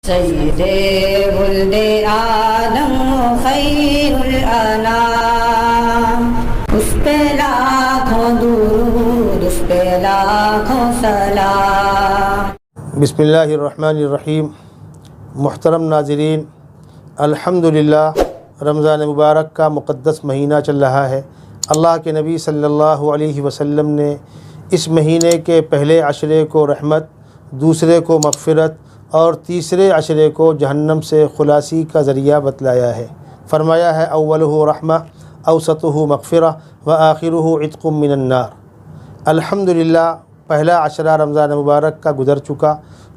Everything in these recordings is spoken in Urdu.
سید ولد آدم خیر الانام، اس پہ لاکھوں درود، اس پہ لاکھوں سلام۔ بسم اللہ الرحمن الرحیم۔ محترم ناظرین، الحمدللہ رمضان مبارک کا مقدس مہینہ چل رہا ہے۔ اللہ کے نبی صلی اللہ علیہ وسلم نے اس مہینے کے پہلے عشرے کو رحمت، دوسرے کو مغفرت اور تیسرے عشرے کو جہنم سے خلاصی کا ذریعہ بتلایا ہے۔ فرمایا ہے اولہ رحمہ، اوسطہ مغفرہ وآخرہ عتق من النار۔ الحمدللہ پہلا عشرہ رمضان مبارک کا گزر چکا،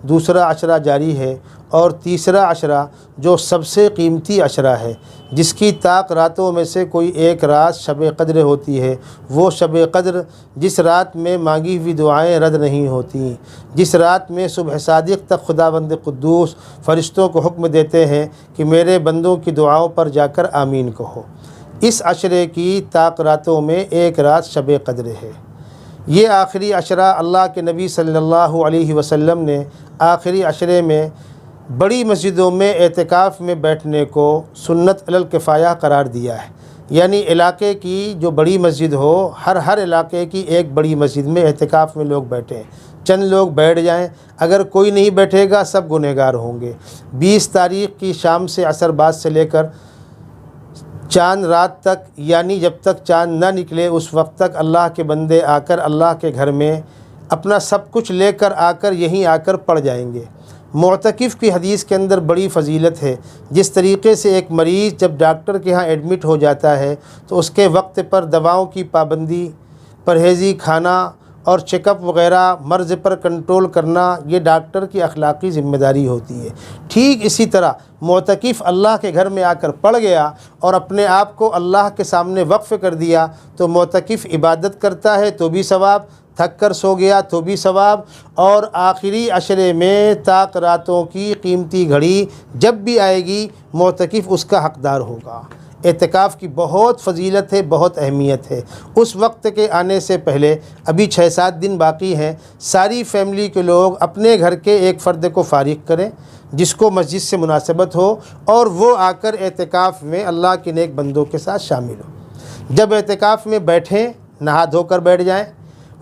دوسرا عشرہ جاری ہے اور تیسرا عشرہ جو سب سے قیمتی عشرہ ہے، جس کی طاق راتوں میں سے کوئی ایک رات شب قدر ہوتی ہے۔ وہ شب قدر جس رات میں مانگی ہوئی دعائیں رد نہیں ہوتی، جس رات میں صبح صادق تک خداوند قدوس فرشتوں کو حکم دیتے ہیں کہ میرے بندوں کی دعاؤں پر جا کر آمین کہو۔ اس عشرے کی طاق راتوں میں ایک رات شب قدر ہے۔ یہ آخری عشرہ اللہ کے نبی صلی اللہ علیہ وسلم نے آخری عشرے میں بڑی مسجدوں میں اعتکاف میں بیٹھنے کو سنت علی الکفایہ قرار دیا ہے، یعنی علاقے کی جو بڑی مسجد ہو، ہر علاقے کی ایک بڑی مسجد میں اعتکاف میں لوگ بیٹھیں، چند لوگ بیٹھ جائیں، اگر کوئی نہیں بیٹھے گا سب گنہگار ہوں گے۔ 20 تاریخ کی شام سے عصر بعد سے لے کر چاند رات تک، یعنی جب تک چاند نہ نکلے اس وقت تک اللہ کے بندے آ کر اللہ کے گھر میں اپنا سب کچھ لے کر آ کر یہیں آ کر پڑ جائیں گے۔ معتکف کی حدیث کے اندر بڑی فضیلت ہے۔ جس طریقے سے ایک مریض جب ڈاکٹر کے ہاں ایڈمٹ ہو جاتا ہے تو اس کے وقت پر دواؤں کی پابندی، پرہیزی کھانا اور چیک اپ وغیرہ، مرض پر کنٹرول کرنا، یہ ڈاکٹر کی اخلاقی ذمہ داری ہوتی ہے۔ ٹھیک اسی طرح معتکف اللہ کے گھر میں آ کر پڑ گیا اور اپنے آپ کو اللہ کے سامنے وقف کر دیا تو معتکف عبادت کرتا ہے تو بھی ثواب، تھک کر سو گیا تو بھی ثواب، اور آخری عشرے میں طاق راتوں کی قیمتی گھڑی جب بھی آئے گی معتکف اس کا حقدار ہوگا۔ اعتکاف کی بہت فضیلت ہے، بہت اہمیت ہے۔ اس وقت کے آنے سے پہلے ابھی 6-7 دن باقی ہیں، ساری فیملی کے لوگ اپنے گھر کے ایک فرد کو فارغ کریں جس کو مسجد سے مناسبت ہو، اور وہ آ کر اعتکاف میں اللہ کے نیک بندوں کے ساتھ شامل ہو۔ جب اعتکاف میں بیٹھیں نہا دھو کر بیٹھ جائیں،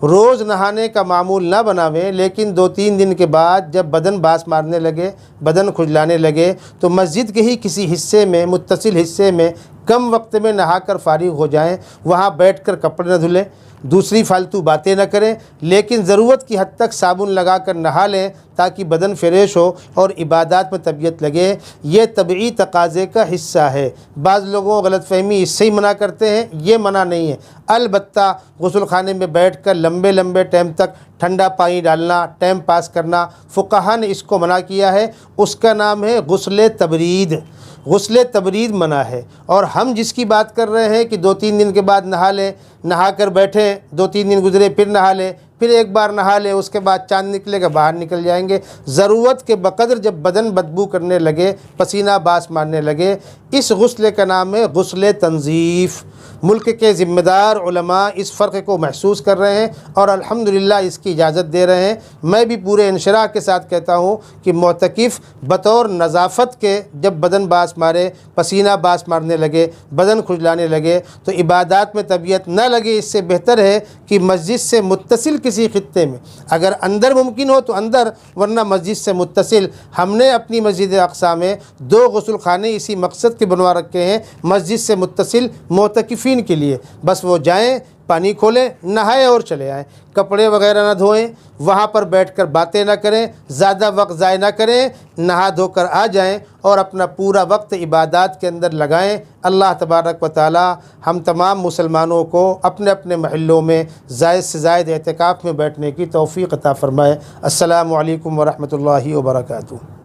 روز نہانے کا معمول نہ بناویں، لیکن 2-3 دن کے بعد جب بدن باس مارنے لگے، بدن کھجلانے لگے تو مسجد کے ہی کسی حصے میں، متصل حصے میں کم وقت میں نہا کر فارغ ہو جائیں، وہاں بیٹھ کر کپڑے نہ دھلیں، دوسری فالتو باتیں نہ کریں، لیکن ضرورت کی حد تک صابن لگا کر نہا لیں تاکہ بدن فریش ہو اور عبادات میں طبیعت لگے۔ یہ طبعی تقاضے کا حصہ ہے۔ بعض لوگوں غلط فہمی اس سے ہی منع کرتے ہیں، یہ منع نہیں ہے۔ البتہ غسل خانے میں بیٹھ کر لمبے ٹائم تک ٹھنڈا پانی ڈالنا، ٹائم پاس کرنا، فقہا نے اس کو منع کیا ہے۔ اس کا نام ہے غسل تبرید۔ غسل تبرید منع ہے، اور ہم جس کی بات کر رہے ہیں کہ 2-3 دن کے بعد نہا لیں، نہا کر بیٹھیں، 2-3 دن گزرے پھر نہا لیں، پھر ایک بار نہا لیں، اس کے بعد چاند نکلے گا باہر نکل جائیں گے۔ ضرورت کے بقدر جب بدن بدبو کرنے لگے، پسینہ باس مارنے لگے، اس غسل کا نام ہے غسل تنظیف۔ ملک کے ذمہ دار علماء اس فرق کو محسوس کر رہے ہیں اور الحمدللہ اس کی اجازت دے رہے ہیں۔ میں بھی پورے انشراح کے ساتھ کہتا ہوں کہ معتکف بطور نظافت کے جب بدن باس مارے، پسینہ باس مارنے لگے، بدن کھجلانے لگے تو عبادات میں طبیعت نہ لگے، اس سے بہتر ہے کہ مسجد سے متصل کسی خطے میں، اگر اندر ممکن ہو تو اندر، ورنہ مسجد سے متصل۔ ہم نے اپنی مسجد اقصی میں 2 غسل خانے اسی مقصد کے بنوا رکھے ہیں، مسجد سے متصل معتکفین کے لیے۔ بس وہ جائیں، پانی کھولیں، نہائیں اور چلے آئیں، کپڑے وغیرہ نہ دھوئیں، وہاں پر بیٹھ کر باتیں نہ کریں، زیادہ وقت ضائع نہ کریں، نہا دھو کر آ جائیں اور اپنا پورا وقت عبادات کے اندر لگائیں۔ اللہ تبارک و تعالی ہم تمام مسلمانوں کو اپنے اپنے محلوں میں زائد سے زائد اعتکاف میں بیٹھنے کی توفیق عطا فرمائے۔ السلام علیکم ورحمۃ اللہ وبرکاتہ۔